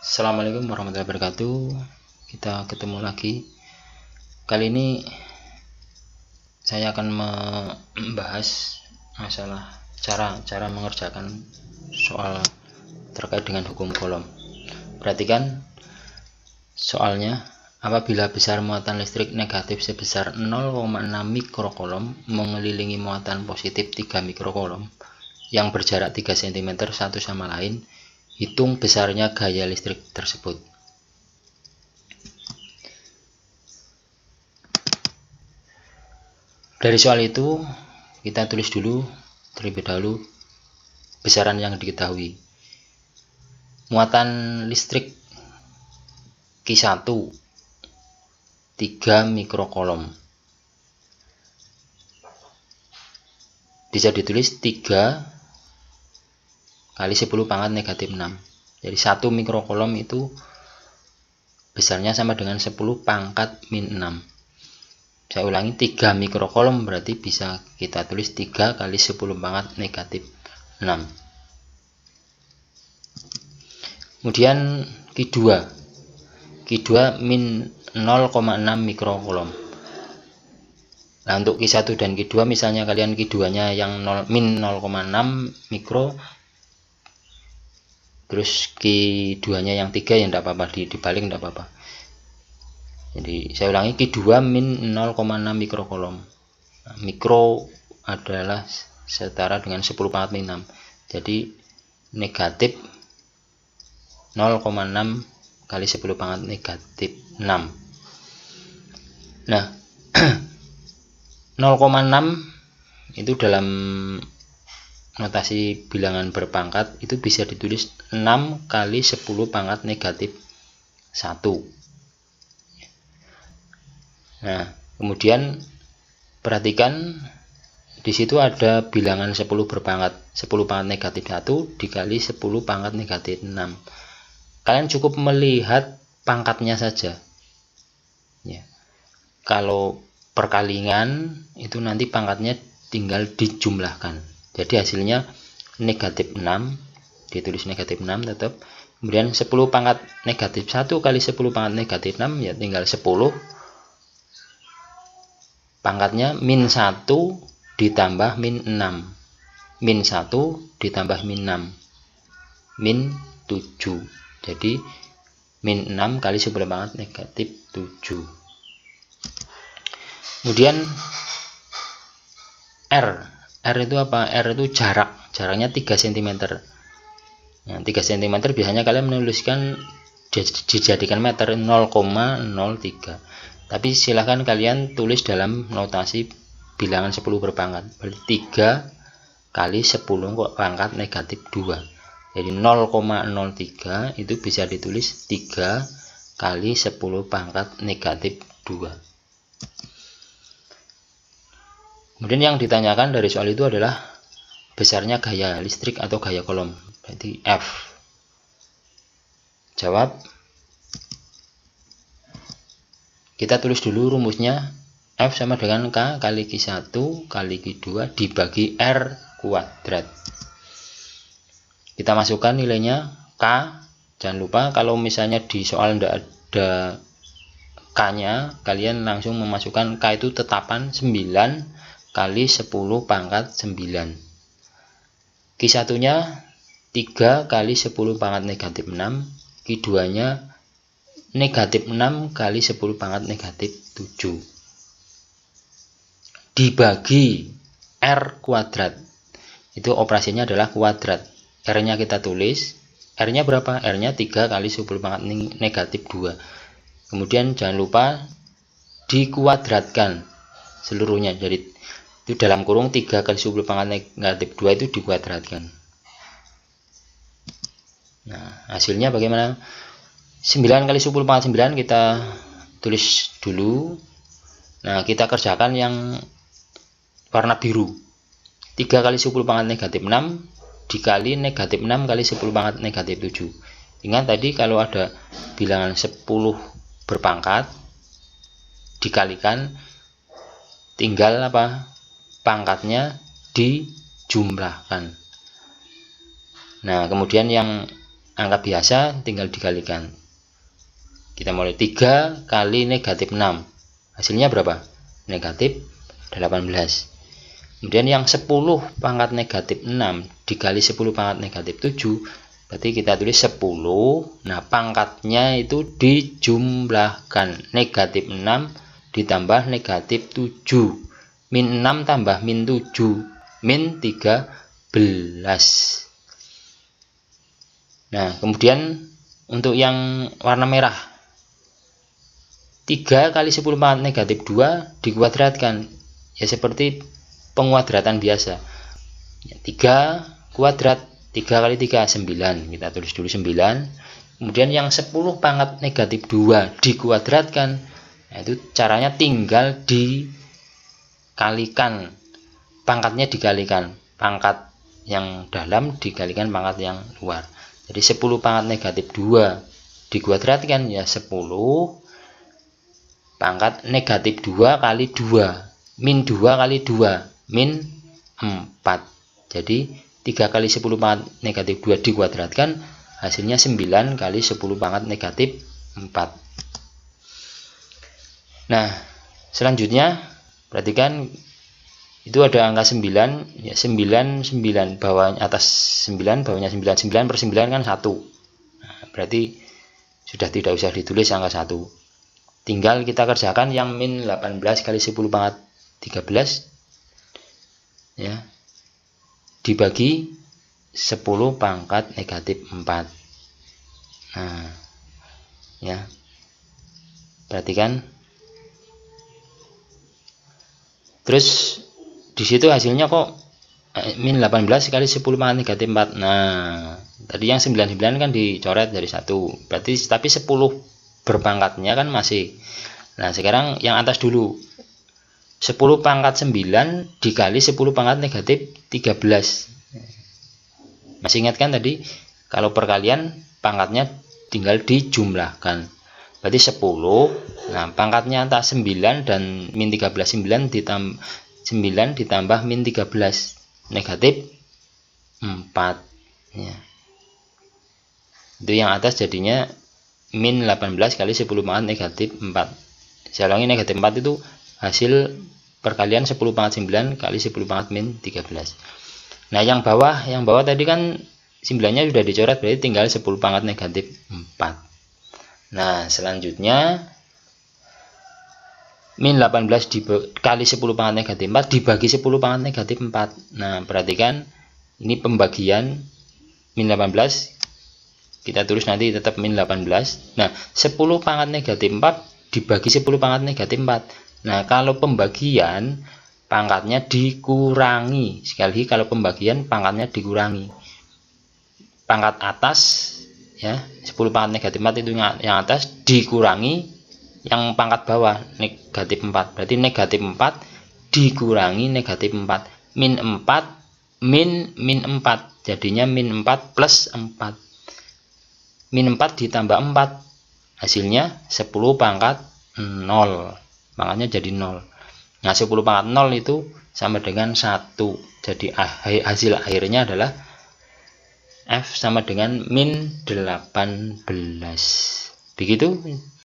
Assalamualaikum warahmatullahi wabarakatuh. Kita ketemu lagi. Kali ini saya akan membahas masalah cara mengerjakan soal terkait dengan hukum Coulomb. Perhatikan soalnya. Apabila besar muatan listrik negatif sebesar 0,6 mikrocoulomb mengelilingi muatan positif 3 mikrocoulomb yang berjarak 3 cm satu sama lain, hitung besarnya gaya listrik tersebut. Dari soal itu kita tulis dulu terlebih dahulu besaran yang diketahui. Muatan listrik Q1 3 mikrocoulomb. Bisa ditulis 3 kali 10 pangkat negatif 6. Jadi 1 mikrocoulomb itu besarnya sama dengan 10 pangkat min 6. Saya ulangi, 3 mikrocoulomb berarti bisa kita tulis 3 kali 10 pangkat negatif 6. Kemudian Q2 min 0,6 mikrocoulomb. Nah, untuk Q1 dan Q2 misalnya kalian Q2 nya yang min 0,6 mikro, terus Q2 nya yang 3 ya tidak apa-apa, dibalik tidak apa-apa. Jadi saya ulangi, Q2 min 0,6 mikrocoulomb. Nah, mikro adalah setara dengan 10 pangkat min 6. Jadi negatif 0,6 kali 10 pangkat negatif 6. Nah, 0,6 itu dalam notasi bilangan berpangkat itu bisa ditulis 6 kali 10 pangkat negatif 1. Nah, kemudian perhatikan di situ ada bilangan 10 berpangkat. 10 pangkat negatif 1 dikali 10 pangkat negatif 6. Kalian cukup melihat pangkatnya saja. Ya. Kalau perkalingan itu nanti pangkatnya tinggal dijumlahkan. Jadi hasilnya negatif 6, ditulis negatif 6 tetap. Kemudian 10 pangkat negatif 1 kali 10 pangkat negatif 6 ya tinggal 10. Pangkatnya min 1 ditambah min 6. Min 1 ditambah min 6. Min 7. Jadi min 6 kali 10 pangkat negatif 7. Kemudian R itu apa? R itu jaraknya 3 cm. Nah, 3 cm biasanya kalian menuliskan dijadikan meter 0,03. Tapi silahkan kalian tulis dalam notasi bilangan 10 berpangkat. Berarti 3 kali 10 pangkat negatif 2. Jadi 0,03 itu bisa ditulis 3 kali 10 pangkat negatif 2. Kemudian yang ditanyakan dari soal itu adalah besarnya gaya listrik atau gaya Coulomb, berarti F. Jawab. Kita tulis dulu rumusnya. F sama dengan K kali Q1 kali Q2 dibagi R kuadrat. Kita masukkan nilainya K. Jangan lupa kalau misalnya di soal tidak ada K-nya, kalian langsung memasukkan K itu tetapan 9 kali 10 pangkat 9. Q1 nya 3 kali 10 pangkat negatif 6. Q2 nya negatif 6 kali 10 pangkat negatif 7. Dibagi R kuadrat. Itu operasinya adalah kuadrat. R nya kita tulis. R nya berapa? R nya 3 kali 10 pangkat negatif 2. Kemudian jangan lupa dikuadratkan seluruhnya. Jadi itu dalam kurung 3 kali 10 pangkat negatif 2 itu dikuadratkan. Nah, hasilnya bagaimana? 9 kali 10 pangkat 9 kita tulis dulu. Nah, kita kerjakan yang warna biru. 3 kali 10 pangkat negatif 6 dikali negatif 6 kali 10 pangkat negatif 7. Ingat tadi kalau ada bilangan 10 berpangkat dikalikan, tinggal apa? Pangkatnya dijumlahkan. Nah, kemudian yang angka biasa tinggal dikalikan. Kita mulai 3 kali negatif 6. Hasilnya berapa? Negatif 18. Kemudian yang 10 pangkat negatif 6 dikali 10 pangkat negatif 7, berarti kita tulis 10. Nah, pangkatnya itu dijumlahkan. Negatif 6 ditambah negatif 7. Min 6 tambah min 7. Min 13. Nah, kemudian untuk yang warna merah, 3 kali 10 pangkat negatif 2 dikuadratkan. Ya seperti penguadratan biasa. 3 kuadrat, 3 kali 3, 9. Kita tulis dulu 9. Kemudian yang 10 pangkat negatif 2 dikuadratkan. Nah, itu caranya tinggal dikalikan. Pangkatnya dikalikan. Pangkat yang dalam dikalikan pangkat yang luar. Jadi 10 pangkat negatif 2 dikuadratkan, ya 10 pangkat negatif 2 kali 2. Min 2 kali 2. Min 4. Jadi 3 kali 10 pangkat negatif 2 dikuadratkan, hasilnya 9 kali 10 pangkat negatif 4. Nah, selanjutnya perhatikan itu ada angka 9, ya 9 bawah atas 9, bawahnya 9. 9 per 9 kan 1. Nah, berarti sudah tidak usah ditulis angka 1. Tinggal kita kerjakan yang min 18 kali 10 pangkat 13, ya, dibagi 10 pangkat negatif 4. Nah, ya, perhatikan. Terus di situ hasilnya kok min 18 kali 10 pangkat negatif 4. Nah, tadi yang 99 kan dicoret dari 1. Berarti tapi 10 berpangkatnya kan masih. Nah, sekarang yang atas dulu. 10 pangkat 9 dikali 10 pangkat negatif 13. Masih ingat kan tadi kalau perkalian pangkatnya tinggal dijumlahkan. Berarti 10. Nah, pangkatnya atas 9 dan min 13, 9 ditambah min 13 negatif 4, ya. Itu yang atas jadinya min 18 kali 10 pangkat negatif 4. Saya ulangi, negatif 4 itu hasil perkalian 10 pangkat 9 kali 10 pangkat min 13. Nah, yang bawah tadi kan 9-nya sudah dicoret, berarti tinggal 10 pangkat negatif 4. Nah, selanjutnya min 18 dikali 10 pangkat negatif 4 dibagi 10 pangkat negatif 4. Nah, perhatikan ini pembagian min 18, kita tulis nanti tetap min 18. Nah, 10 pangkat negatif 4 dibagi 10 pangkat negatif 4. Nah, kalau pembagian pangkatnya dikurangi. Sekali lagi, kalau pembagian pangkatnya dikurangi. Pangkat atas, ya, 10 pangkat negatif 4 itu yang atas dikurangi yang pangkat bawah negatif 4. Berarti negatif 4 dikurangi negatif 4. Min 4 min 4. Jadinya min 4 plus 4. Min 4 ditambah 4. Hasilnya 10 pangkat 0. Pangkatnya jadi 0. Nah, 10 pangkat 0 itu sama dengan 1. Jadi hasil akhirnya adalah F sama dengan min 18. Begitu